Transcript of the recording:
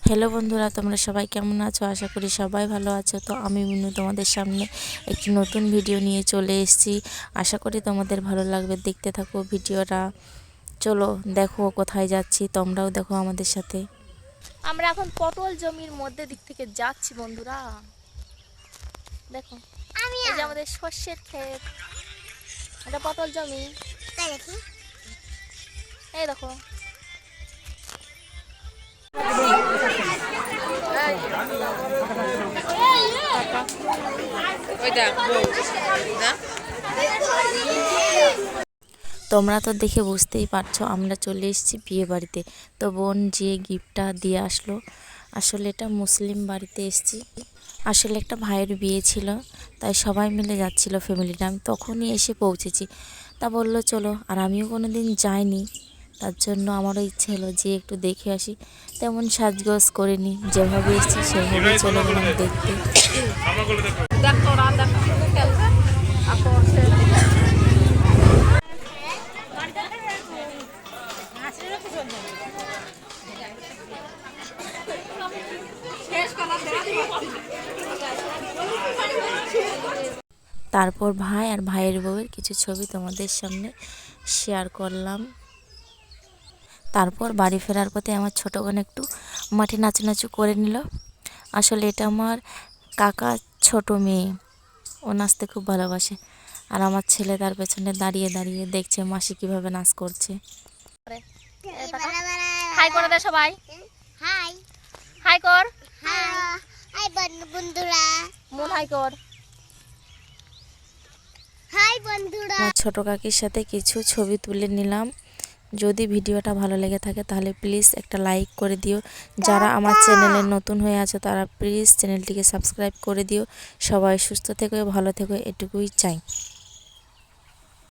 Hello বন্ধুরা, তোমরা সবাই কেমন আছো? আশা করি সবাই ভালো আছো। তো আমি মিনু তোমাদের সামনে একটি নতুন ভিডিও নিয়ে চলে এসেছি। আশা করি তোমাদের ভালো লাগবে, দেখতে থাকো ভিডিওটা। চলো দেখো কোথায় যাচ্ছি, তোমরাও দেখো আমাদের সাথে। আমরা এখন পটল জমির মধ্যে দিক থেকে যাচ্ছি বন্ধুরা। দেখো এই যে আমাদের শস্যের ক্ষেত, এটা পটল জমি। এই দেখো তোমরা তো দেখে বুঝতেই পারছো আমরা চলে এসেছি বিয়ে বাড়িতে। তো বোন যে গিফটটা দিয়ে আসলো, আসলে এটা মুসলিম বাড়িতে এসেছি। আসলে একটা ভাইয়ের বিয়ে ছিল, তাই সবাই মিলে যাচ্ছিল ফ্যামিলিটা। আমি তখনই এসে পৌঁছেছি। তা বললো চলো, আর আমিও কোনো দিন যাইনি, তার জন্য আমারও ইচ্ছে হলো যে একটু দেখে আসি। তেমন সাজগোজ করিনি, যেভাবে এসেছি সেভাবেই চলে গেলাম দেখতে। তারপর ভাই আর ভাইয়ের বউয়ের কিছু ছবি তোমাদের সামনে শেয়ার করলাম। তারপর বাড়ি ফেরার পথে আমার ছোটো বোন একটু মাঠে নাচানাচু করে নিল। আসলে এটা আমার কাকা ছোট মেয়ে, ও নাচতে খুব ভালোবাসে। আর আমার ছেলে তার পেছনে দাঁড়িয়ে দাঁড়িয়ে দেখছে মাসি কিভাবে নাচ করছে। হাই করে দে সবাই, হাই হাই কর, হাই হাই বন্ধুরা, মন হাই কর। হাই বন্ধুরা। আমার ছোটো কাকির সাথে কিছু ছবি তুলে নিলাম। যদি ভিডিওটা ভালো লেগে থাকে তাহলে প্লিজ একটা লাইক করে দিও। যারা আমার চ্যানেলে নতুন হয়ে আছে তারা প্লিজ চ্যানেলটিকে সাবস্ক্রাইব করে দিও। সবাই সুস্থ থেকো, ভালো থেকো, এটুকুই চাই।